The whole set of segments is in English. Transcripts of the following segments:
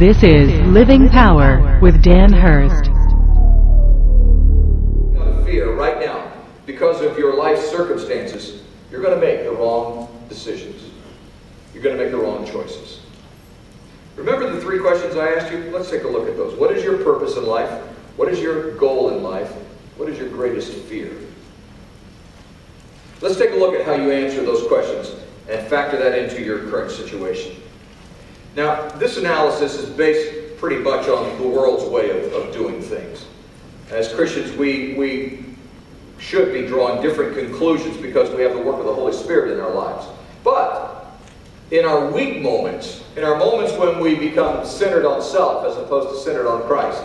This is Living Power with Dan Hurst. Fear right now, because of your life circumstances, you're going to make the wrong decisions. You're going to make the wrong choices. Remember the three questions I asked you? Let's take a look at those. What is your purpose in life? What is your goal in life? What is your greatest fear? Let's take a look at how you answer those questions and factor that into your current situation. Now, this analysis is based pretty much on the world's way of doing things. As Christians, we should be drawing different conclusions because we have the work of the Holy Spirit in our lives. But in our weak moments, in our moments when we become centered on self as opposed to centered on Christ,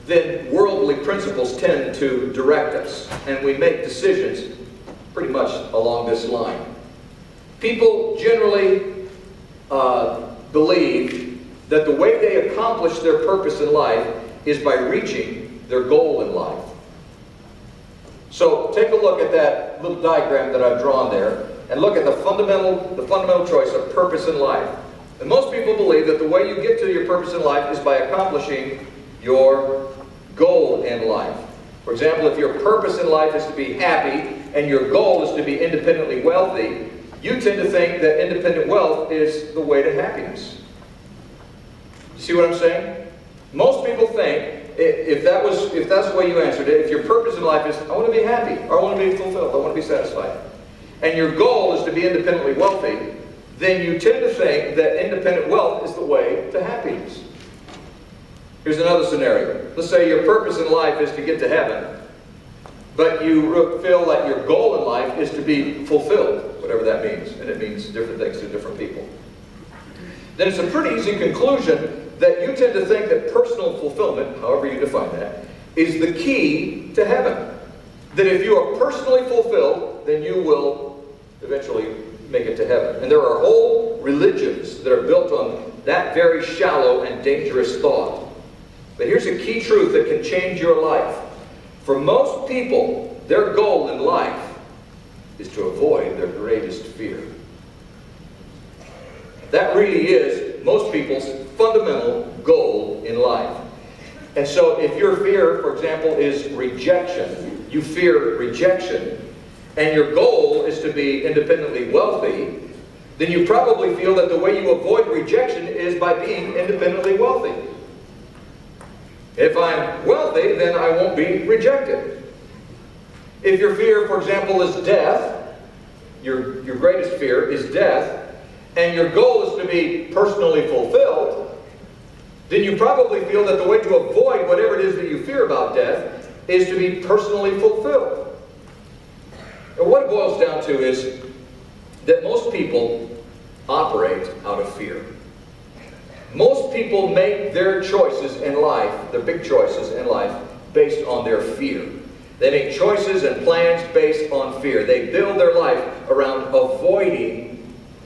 then worldly principles tend to direct us, and we make decisions pretty much along this line. People generally believe that the way they accomplish their purpose in life is by reaching their goal in life. So take a look at that little diagram that I've drawn there and look at the fundamental choice of purpose in life. And most people believe that the way you get to your purpose in life is by accomplishing your goal in life. For example, if your purpose in life is to be happy and your goal is to be independently wealthy, you tend to think that independent wealth is the way to happiness. See what I'm saying? Most people think, if that's the way you answered it, if your purpose in life is, I want to be happy, or I want to be fulfilled, I want to be satisfied, and your goal is to be independently wealthy, then you tend to think that independent wealth is the way to happiness. Here's another scenario. Let's say your purpose in life is to get to heaven, but you feel that your goal in life is to be fulfilled, whatever that means, and it means different things to different people. Then it's a pretty easy conclusion that you tend to think that personal fulfillment, however you define that, is the key to heaven. That if you are personally fulfilled, then you will eventually make it to heaven. And there are whole religions that are built on that very shallow and dangerous thought. But here's a key truth that can change your life. For most people, their goal in life is to avoid their greatest fear. That really is most people's fundamental goal in life. And so if your fear, for example, is rejection, you fear rejection, and your goal is to be independently wealthy, then you probably feel that the way you avoid rejection is by being independently wealthy. If I'm wealthy, then I won't be rejected. If your fear, for example, is death, your greatest fear is death, and your goal is to be personally fulfilled, then you probably feel that the way to avoid whatever it is that you fear about death is to be personally fulfilled. And what it boils down to is that most people operate out of fear. Most people make their choices in life, their big choices in life, based on their fear. They make choices and plans based on fear. They build their life around avoiding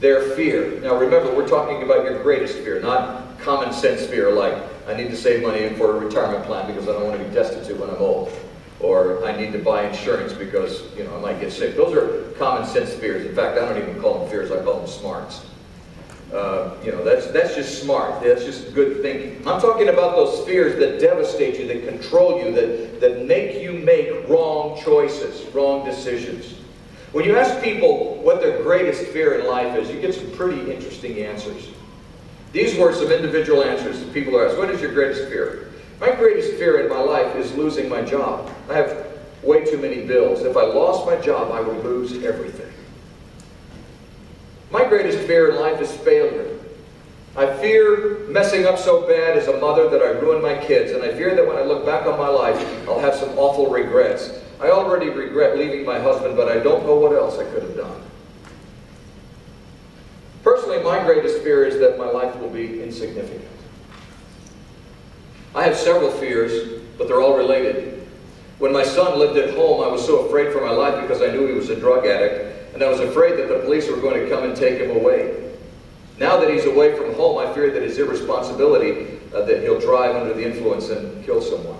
their fear. Now remember, we're talking about your greatest fear, not common sense fear like, I need to save money for a retirement plan because I don't want to be destitute when I'm old. Or I need to buy insurance because, I might get sick. Those are common sense fears. In fact, I don't even call them fears, I call them smarts. That's just smart. That's just good thinking. I'm talking about those fears that devastate you, that control you, that make you make wrong choices, wrong decisions. When you ask people what their greatest fear in life is, you get some pretty interesting answers. These were some individual answers that people are asked. What is your greatest fear? My greatest fear in my life is losing my job. I have way too many bills. If I lost my job, I would lose everything. My greatest fear in life is failure. I fear messing up so bad as a mother that I ruin my kids, and I fear that when I look back on my life, I'll have some awful regrets. I already regret leaving my husband, but I don't know what else I could have done. Personally, my greatest fear is that my life will be insignificant. I have several fears, but they're all related. When my son lived at home, I was so afraid for my life because I knew he was a drug addict, and I was afraid that the police were going to come and take him away. Now that he's away from home, I fear that his irresponsibility, that he'll drive under the influence and kill someone.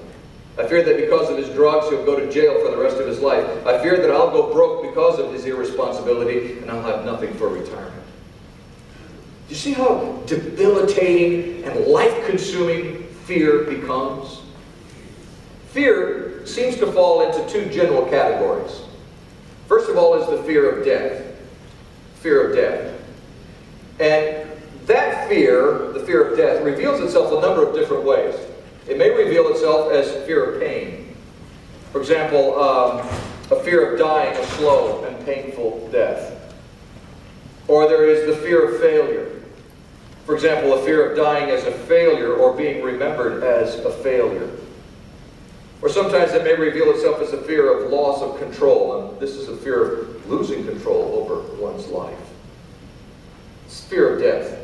I fear that because of his drugs, he'll go to jail for the rest of his life. I fear that I'll go broke because of his irresponsibility, and I'll have nothing for retirement. you see how debilitating and life-consuming fear becomes? Fear seems to fall into two general categories. First of all is the fear of death. Fear of death. And that fear, the fear of death, reveals itself a number of different ways. It may reveal itself as fear of pain. For example, a fear of dying a slow and painful death. Or there is the fear of failure. For example, a fear of dying as a failure or being remembered as a failure. Or sometimes it may reveal itself as a fear of loss of control, and this is a fear of losing control over one's life. It's fear of death.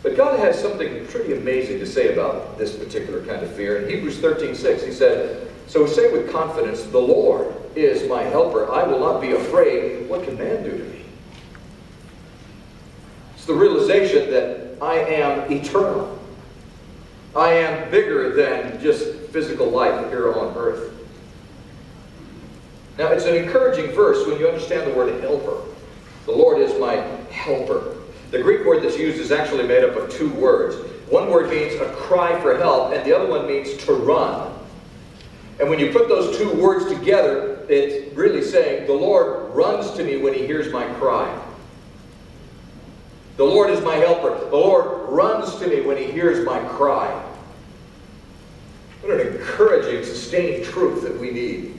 But God has something pretty amazing to say about this particular kind of fear. In Hebrews 13:6, he said, "So we say with confidence, the Lord is my helper. I will not be afraid. What can man do to me?" It's the realization that I am eternal. I am bigger than just physical life here on earth. Now, it's an encouraging verse when you understand the word helper. The Lord is my helper. The Greek word that's used is actually made up of two words. One word means a cry for help, and the other one means to run. And when you put those two words together, it's really saying, the Lord runs to me when he hears my cry. The Lord is my helper. The Lord runs to me when he hears my cry. What an encouraging, sustaining truth that we need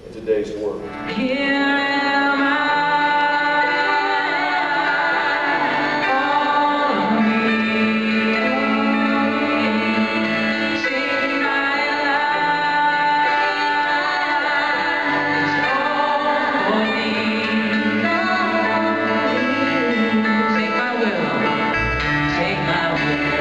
in today's world. Here am I. Take my will.